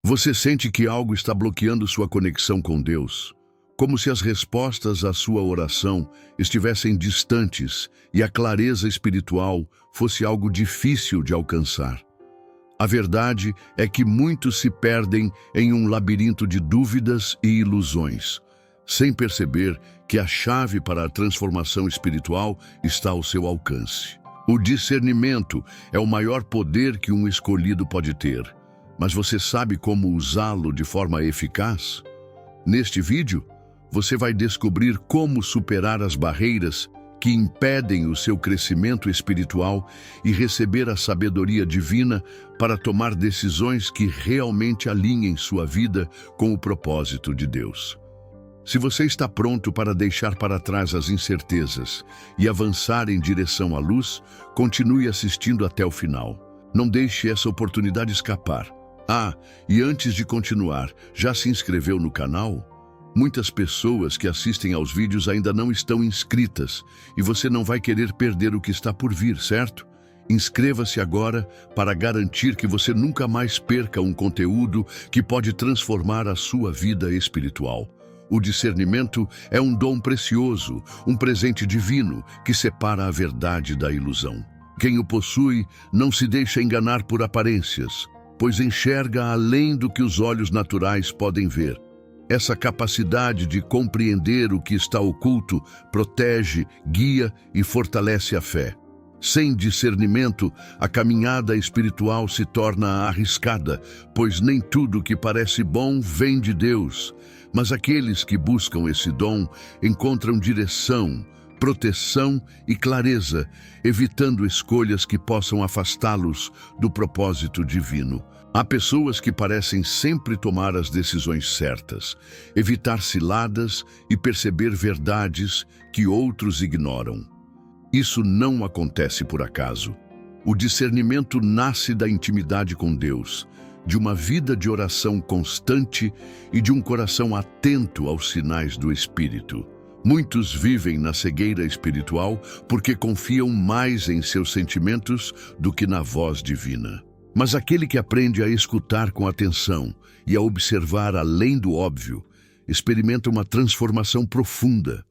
Você sente que algo está bloqueando sua conexão com Deus, como se as respostas à sua oração estivessem distantes e a clareza espiritual fosse algo difícil de alcançar. A verdade é que muitos se perdem em um labirinto de dúvidas e ilusões, sem perceber que a chave para a transformação espiritual está ao seu alcance. O discernimento é o maior poder que um escolhido pode ter, mas você sabe como usá-lo de forma eficaz? Neste vídeo, você vai descobrir como superar as barreiras que impedem o seu crescimento espiritual e receber a sabedoria divina para tomar decisões que realmente alinhem sua vida com o propósito de Deus. Se você está pronto para deixar para trás as incertezas e avançar em direção à luz, continue assistindo até o final. Não deixe essa oportunidade escapar. E antes de continuar, já se inscreveu no canal? Muitas pessoas que assistem aos vídeos ainda não estão inscritas e você não vai querer perder o que está por vir, certo? Inscreva-se agora para garantir que você nunca mais perca um conteúdo que pode transformar a sua vida espiritual. O discernimento é um dom precioso, um presente divino que separa a verdade da ilusão. Quem o possui não se deixa enganar por aparências, pois enxerga além do que os olhos naturais podem ver. Essa capacidade de compreender o que está oculto protege, guia e fortalece a fé. Sem discernimento, a caminhada espiritual se torna arriscada, pois nem tudo que parece bom vem de Deus. Mas aqueles que buscam esse dom encontram direção, proteção e clareza, evitando escolhas que possam afastá-los do propósito divino. Há pessoas que parecem sempre tomar as decisões certas, evitar ciladas e perceber verdades que outros ignoram. Isso não acontece por acaso. O discernimento nasce da intimidade com Deus, de uma vida de oração constante e de um coração atento aos sinais do Espírito. Muitos vivem na cegueira espiritual porque confiam mais em seus sentimentos do que na voz divina. Mas aquele que aprende a escutar com atenção e a observar além do óbvio, experimenta uma transformação profunda.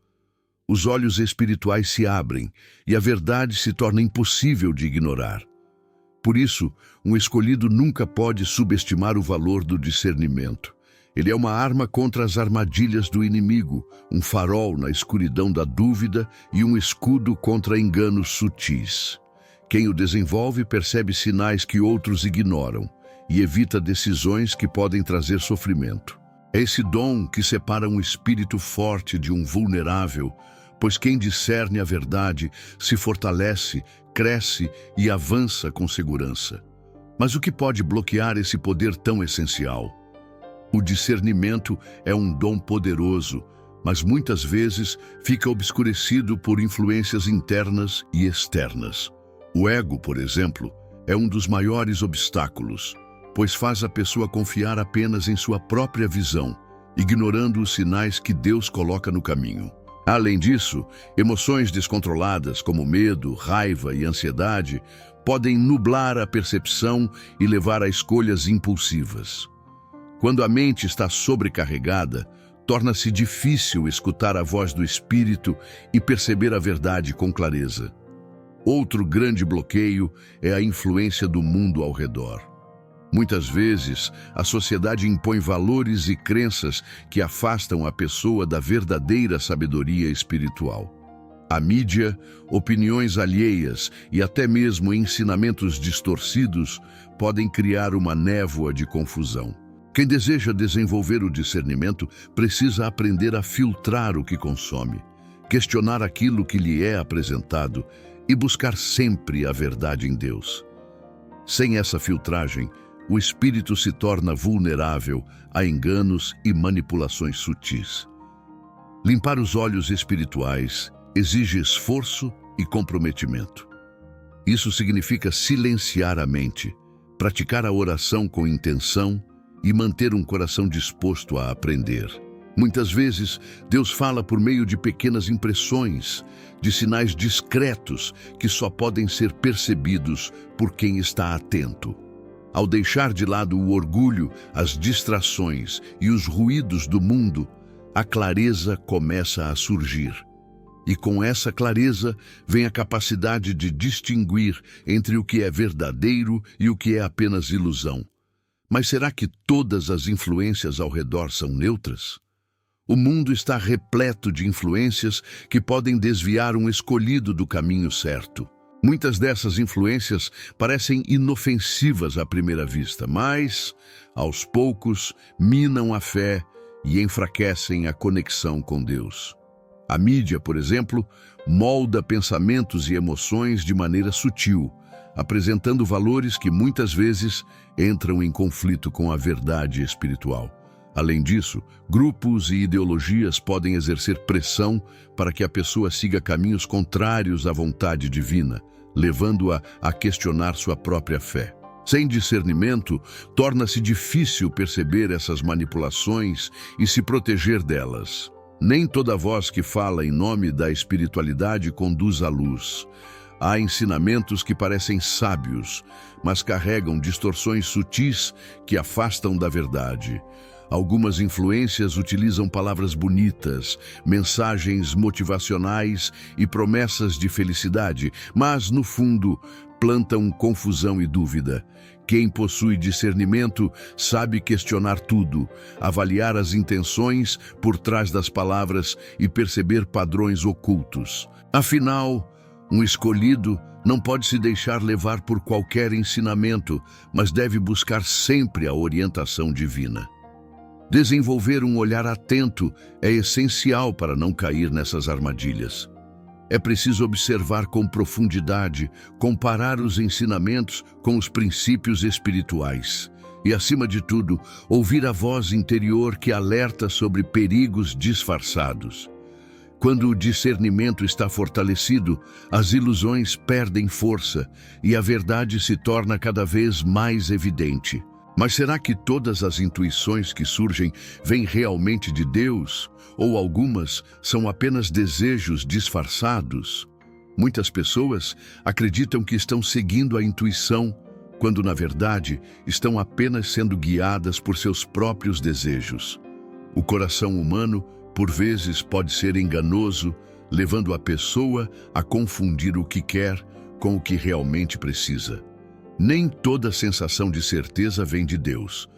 Os olhos espirituais se abrem e a verdade se torna impossível de ignorar. Por isso, um escolhido nunca pode subestimar o valor do discernimento. Ele é uma arma contra as armadilhas do inimigo, um farol na escuridão da dúvida e um escudo contra enganos sutis. Quem o desenvolve percebe sinais que outros ignoram e evita decisões que podem trazer sofrimento. É esse dom que separa um espírito forte de um vulnerável, pois quem discerne a verdade se fortalece, cresce e avança com segurança. Mas o que pode bloquear esse poder tão essencial? O discernimento é um dom poderoso, mas muitas vezes fica obscurecido por influências internas e externas. O ego, por exemplo, é um dos maiores obstáculos, pois faz a pessoa confiar apenas em sua própria visão, ignorando os sinais que Deus coloca no caminho. Além disso, emoções descontroladas como medo, raiva e ansiedade podem nublar a percepção e levar a escolhas impulsivas. Quando a mente está sobrecarregada, torna-se difícil escutar a voz do Espírito e perceber a verdade com clareza. Outro grande bloqueio é a influência do mundo ao redor. Muitas vezes, a sociedade impõe valores e crenças que afastam a pessoa da verdadeira sabedoria espiritual. A mídia, opiniões alheias e até mesmo ensinamentos distorcidos podem criar uma névoa de confusão. Quem deseja desenvolver o discernimento precisa aprender a filtrar o que consome, questionar aquilo que lhe é apresentado e buscar sempre a verdade em Deus. Sem essa filtragem, o espírito se torna vulnerável a enganos e manipulações sutis. Limpar os olhos espirituais exige esforço e comprometimento. Isso significa silenciar a mente, praticar a oração com intenção e manter um coração disposto a aprender. Muitas vezes, Deus fala por meio de pequenas impressões, de sinais discretos que só podem ser percebidos por quem está atento. Ao deixar de lado o orgulho, as distrações e os ruídos do mundo, a clareza começa a surgir. E com essa clareza vem a capacidade de distinguir entre o que é verdadeiro e o que é apenas ilusão. Mas será que todas as influências ao redor são neutras? O mundo está repleto de influências que podem desviar um escolhido do caminho certo. Muitas dessas influências parecem inofensivas à primeira vista, mas, aos poucos, minam a fé e enfraquecem a conexão com Deus. A mídia, por exemplo, molda pensamentos e emoções de maneira sutil, apresentando valores que muitas vezes entram em conflito com a verdade espiritual. Além disso, grupos e ideologias podem exercer pressão para que a pessoa siga caminhos contrários à vontade divina, levando-a a questionar sua própria fé. Sem discernimento, torna-se difícil perceber essas manipulações e se proteger delas. Nem toda voz que fala em nome da espiritualidade conduz à luz. Há ensinamentos que parecem sábios, mas carregam distorções sutis que afastam da verdade. Algumas influências utilizam palavras bonitas, mensagens motivacionais e promessas de felicidade, mas, no fundo, plantam confusão e dúvida. Quem possui discernimento sabe questionar tudo, avaliar as intenções por trás das palavras e perceber padrões ocultos. Afinal, um escolhido não pode se deixar levar por qualquer ensinamento, mas deve buscar sempre a orientação divina. Desenvolver um olhar atento é essencial para não cair nessas armadilhas. É preciso observar com profundidade, comparar os ensinamentos com os princípios espirituais e, acima de tudo, ouvir a voz interior que alerta sobre perigos disfarçados. Quando o discernimento está fortalecido, as ilusões perdem força e a verdade se torna cada vez mais evidente. Mas será que todas as intuições que surgem vêm realmente de Deus? Ou algumas são apenas desejos disfarçados? Muitas pessoas acreditam que estão seguindo a intuição, quando na verdade estão apenas sendo guiadas por seus próprios desejos. O coração humano, por vezes, pode ser enganoso, levando a pessoa a confundir o que quer com o que realmente precisa. Nem toda sensação de certeza vem de Deus.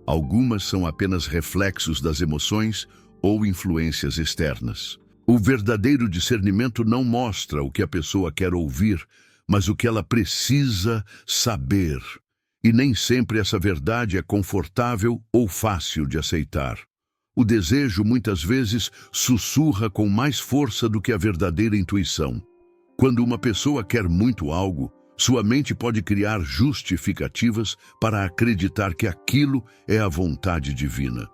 Algumas são apenas reflexos das emoções ou influências externas. O verdadeiro discernimento não mostra o que a pessoa quer ouvir, mas o que ela precisa saber. E nem sempre essa verdade é confortável ou fácil de aceitar. O desejo muitas vezes sussurra com mais força do que a verdadeira intuição. Quando uma pessoa quer muito algo, sua mente pode criar justificativas para acreditar que aquilo é a vontade divina.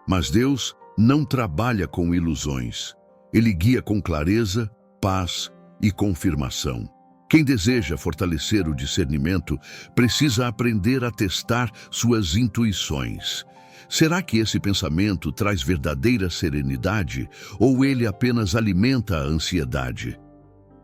Mas Deus não trabalha com ilusões. Ele guia com clareza, paz e confirmação. Quem deseja fortalecer o discernimento precisa aprender a testar suas intuições. Será que esse pensamento traz verdadeira serenidade ou ele apenas alimenta a ansiedade?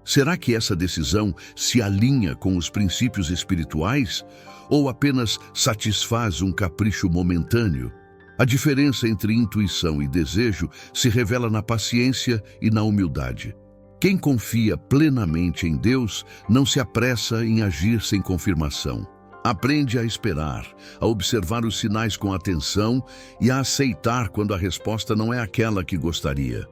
Será que essa decisão se alinha com os princípios espirituais ou apenas satisfaz um capricho momentâneo? A diferença entre intuição e desejo se revela na paciência e na humildade. Quem confia plenamente em Deus não se apressa em agir sem confirmação. Aprende a esperar, a observar os sinais com atenção e a aceitar quando a resposta não é aquela que gostaria.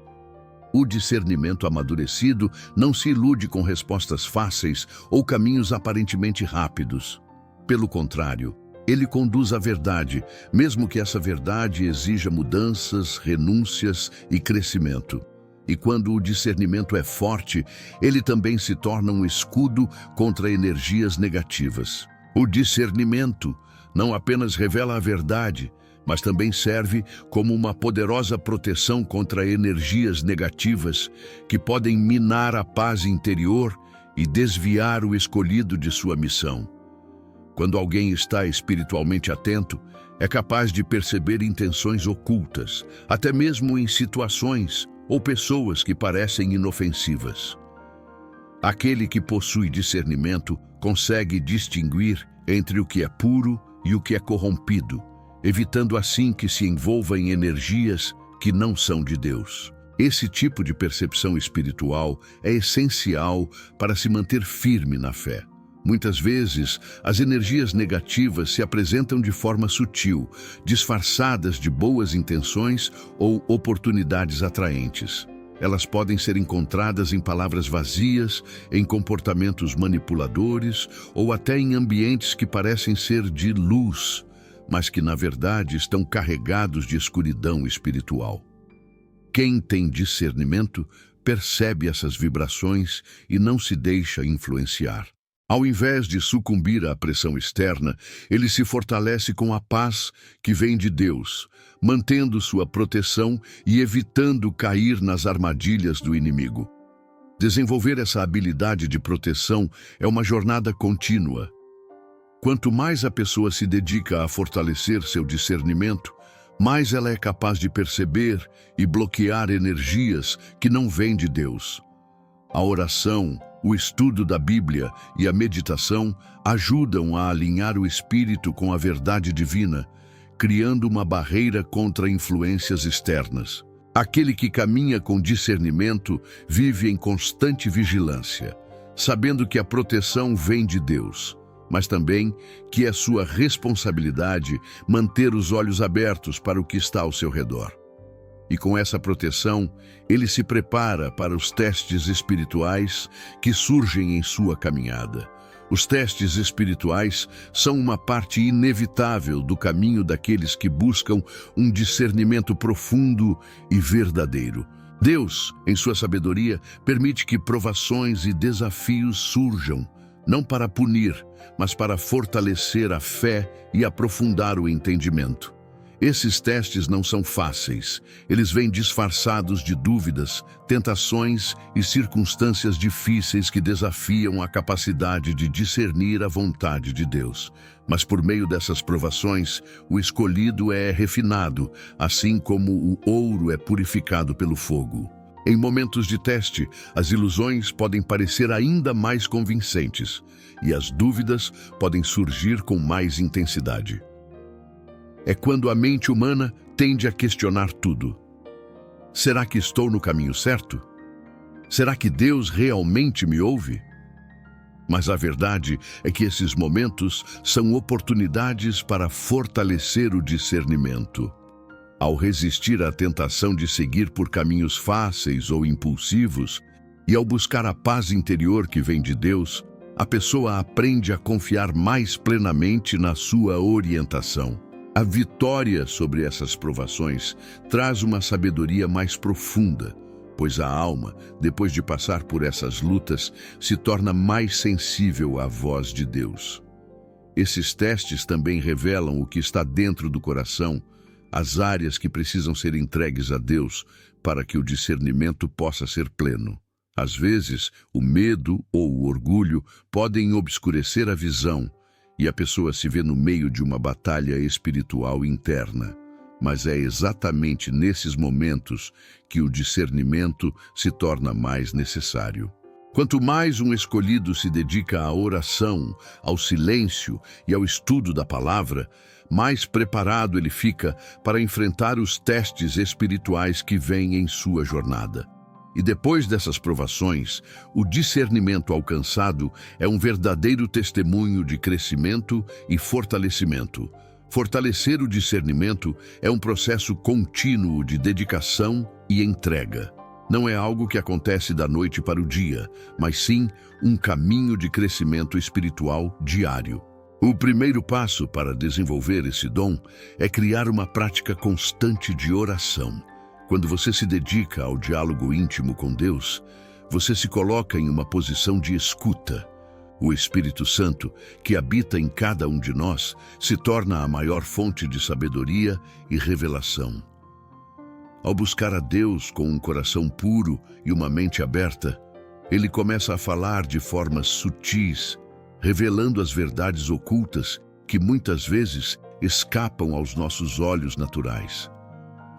O discernimento amadurecido não se ilude com respostas fáceis ou caminhos aparentemente rápidos. Pelo contrário, ele conduz à verdade, mesmo que essa verdade exija mudanças, renúncias e crescimento. E quando o discernimento é forte, ele também se torna um escudo contra energias negativas. O discernimento não apenas revela a verdade, mas também serve como uma poderosa proteção contra energias negativas que podem minar a paz interior e desviar o escolhido de sua missão. Quando alguém está espiritualmente atento, é capaz de perceber intenções ocultas, até mesmo em situações ou pessoas que parecem inofensivas. Aquele que possui discernimento consegue distinguir entre o que é puro e o que é corrompido, evitando assim que se envolva em energias que não são de Deus. Esse tipo de percepção espiritual é essencial para se manter firme na fé. Muitas vezes, as energias negativas se apresentam de forma sutil, disfarçadas de boas intenções ou oportunidades atraentes. Elas podem ser encontradas em palavras vazias, em comportamentos manipuladores ou até em ambientes que parecem ser de luz, mas que na verdade estão carregados de escuridão espiritual. Quem tem discernimento percebe essas vibrações e não se deixa influenciar. Ao invés de sucumbir à pressão externa, ele se fortalece com a paz que vem de Deus, mantendo sua proteção e evitando cair nas armadilhas do inimigo. Desenvolver essa habilidade de proteção é uma jornada contínua. Quanto mais a pessoa se dedica a fortalecer seu discernimento, mais ela é capaz de perceber e bloquear energias que não vêm de Deus. A oração, o estudo da Bíblia e a meditação ajudam a alinhar o espírito com a verdade divina, criando uma barreira contra influências externas. Aquele que caminha com discernimento vive em constante vigilância, sabendo que a proteção vem de Deus, mas também que é sua responsabilidade manter os olhos abertos para o que está ao seu redor. E com essa proteção, ele se prepara para os testes espirituais que surgem em sua caminhada. Os testes espirituais são uma parte inevitável do caminho daqueles que buscam um discernimento profundo e verdadeiro. Deus, em sua sabedoria, permite que provações e desafios surjam, não para punir, mas para fortalecer a fé e aprofundar o entendimento. Esses testes não são fáceis. Eles vêm disfarçados de dúvidas, tentações e circunstâncias difíceis que desafiam a capacidade de discernir a vontade de Deus. Mas por meio dessas provações, o escolhido é refinado, assim como o ouro é purificado pelo fogo. Em momentos de teste, as ilusões podem parecer ainda mais convincentes e as dúvidas podem surgir com mais intensidade. É quando a mente humana tende a questionar tudo. Será que estou no caminho certo? Será que Deus realmente me ouve? Mas a verdade é que esses momentos são oportunidades para fortalecer o discernimento. Ao resistir à tentação de seguir por caminhos fáceis ou impulsivos, e ao buscar a paz interior que vem de Deus, a pessoa aprende a confiar mais plenamente na sua orientação. A vitória sobre essas provações traz uma sabedoria mais profunda, pois a alma, depois de passar por essas lutas, se torna mais sensível à voz de Deus. Esses testes também revelam o que está dentro do coração, as áreas que precisam ser entregues a Deus para que o discernimento possa ser pleno. Às vezes, o medo ou o orgulho podem obscurecer a visão, e a pessoa se vê no meio de uma batalha espiritual interna. Mas é exatamente nesses momentos que o discernimento se torna mais necessário. Quanto mais um escolhido se dedica à oração, ao silêncio e ao estudo da palavra, mais preparado ele fica para enfrentar os testes espirituais que vêm em sua jornada. E depois dessas provações, o discernimento alcançado é um verdadeiro testemunho de crescimento e fortalecimento. Fortalecer o discernimento é um processo contínuo de dedicação e entrega. Não é algo que acontece da noite para o dia, mas sim um caminho de crescimento espiritual diário. O primeiro passo para desenvolver esse dom é criar uma prática constante de oração. Quando você se dedica ao diálogo íntimo com Deus, você se coloca em uma posição de escuta. O Espírito Santo, que habita em cada um de nós, se torna a maior fonte de sabedoria e revelação. Ao buscar a Deus com um coração puro e uma mente aberta, ele começa a falar de formas sutis, revelando as verdades ocultas que muitas vezes escapam aos nossos olhos naturais.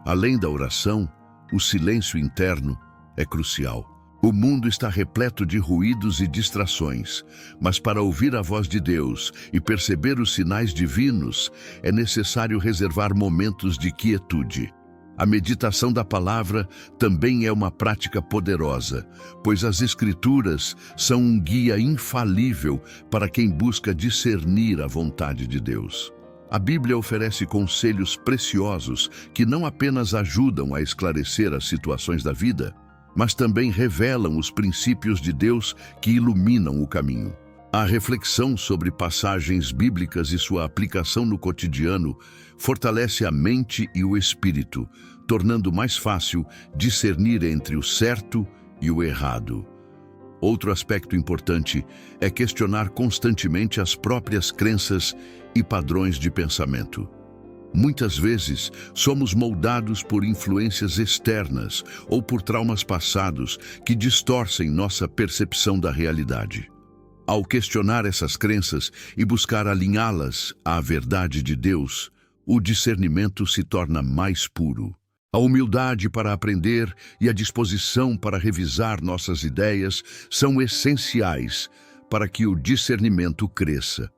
Além da oração, o silêncio interno é crucial. O mundo está repleto de ruídos e distrações, mas para ouvir a voz de Deus e perceber os sinais divinos, é necessário reservar momentos de quietude. A meditação da palavra também é uma prática poderosa, pois as Escrituras são um guia infalível para quem busca discernir a vontade de Deus. A Bíblia oferece conselhos preciosos que não apenas ajudam a esclarecer as situações da vida, mas também revelam os princípios de Deus que iluminam o caminho. A reflexão sobre passagens bíblicas e sua aplicação no cotidiano fortalece a mente e o espírito, tornando mais fácil discernir entre o certo e o errado. Outro aspecto importante é questionar constantemente as próprias crenças e padrões de pensamento. Muitas vezes, somos moldados por influências externas ou por traumas passados que distorcem nossa percepção da realidade. Ao questionar essas crenças e buscar alinhá-las à verdade de Deus, o discernimento se torna mais puro. A humildade para aprender e a disposição para revisar nossas ideias são essenciais para que o discernimento cresça.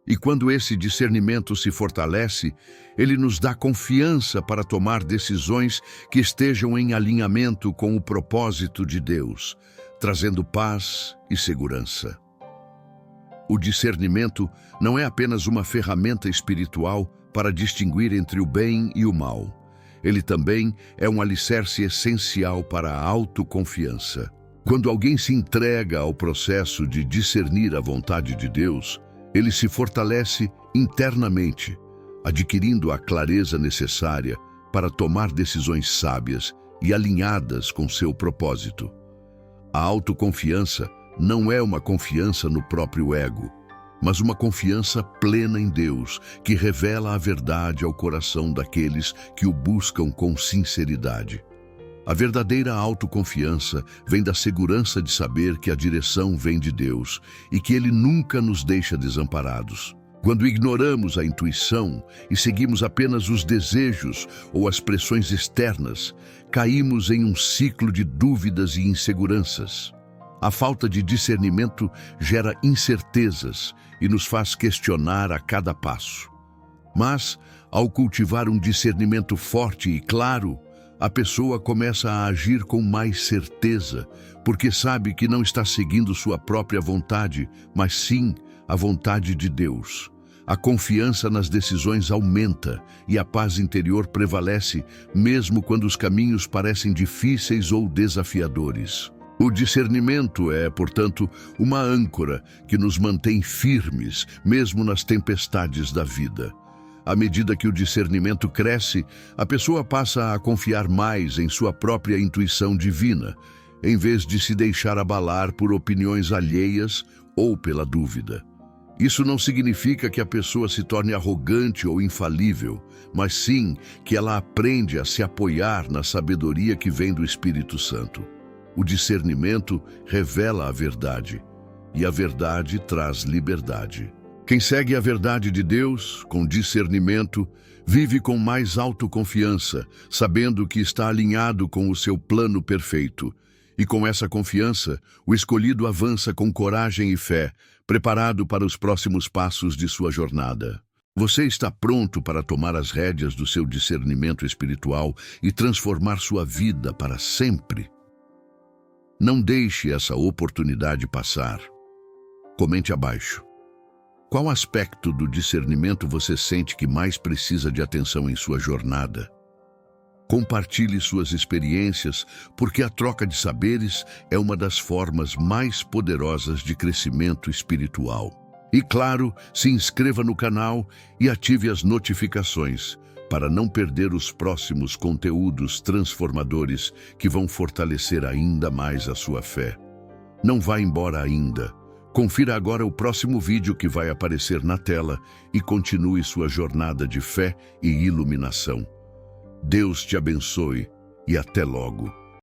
E quando esse discernimento se fortalece, ele nos dá confiança para tomar decisões que estejam em alinhamento com o propósito de Deus, trazendo paz e segurança. O discernimento não é apenas uma ferramenta espiritual para distinguir entre o bem e o mal. Ele também é um alicerce essencial para a autoconfiança. Quando alguém se entrega ao processo de discernir a vontade de Deus, ele se fortalece internamente, adquirindo a clareza necessária para tomar decisões sábias e alinhadas com seu propósito. A autoconfiança não é uma confiança no próprio ego, mas uma confiança plena em Deus, que revela a verdade ao coração daqueles que o buscam com sinceridade. A verdadeira autoconfiança vem da segurança de saber que a direção vem de Deus e que Ele nunca nos deixa desamparados. Quando ignoramos a intuição e seguimos apenas os desejos ou as pressões externas, caímos em um ciclo de dúvidas e inseguranças. A falta de discernimento gera incertezas e nos faz questionar a cada passo. Mas, ao cultivar um discernimento forte e claro, a pessoa começa a agir com mais certeza, porque sabe que não está seguindo sua própria vontade, mas sim a vontade de Deus. A confiança nas decisões aumenta e a paz interior prevalece, mesmo quando os caminhos parecem difíceis ou desafiadores. O discernimento é, portanto, uma âncora que nos mantém firmes, mesmo nas tempestades da vida. À medida que o discernimento cresce, a pessoa passa a confiar mais em sua própria intuição divina, em vez de se deixar abalar por opiniões alheias ou pela dúvida. Isso não significa que a pessoa se torne arrogante ou infalível, mas sim que ela aprende a se apoiar na sabedoria que vem do Espírito Santo. O discernimento revela a verdade, e a verdade traz liberdade. Quem segue a verdade de Deus, com discernimento, vive com mais autoconfiança, sabendo que está alinhado com o seu plano perfeito. E com essa confiança, o escolhido avança com coragem e fé, preparado para os próximos passos de sua jornada. Você está pronto para tomar as rédeas do seu discernimento espiritual e transformar sua vida para sempre? Não deixe essa oportunidade passar. Comente abaixo. Qual aspecto do discernimento você sente que mais precisa de atenção em sua jornada? Compartilhe suas experiências, porque a troca de saberes é uma das formas mais poderosas de crescimento espiritual. E claro, se inscreva no canal e ative as notificações para não perder os próximos conteúdos transformadores que vão fortalecer ainda mais a sua fé. Não vá embora ainda. Confira agora o próximo vídeo que vai aparecer na tela e continue sua jornada de fé e iluminação. Deus te abençoe e até logo.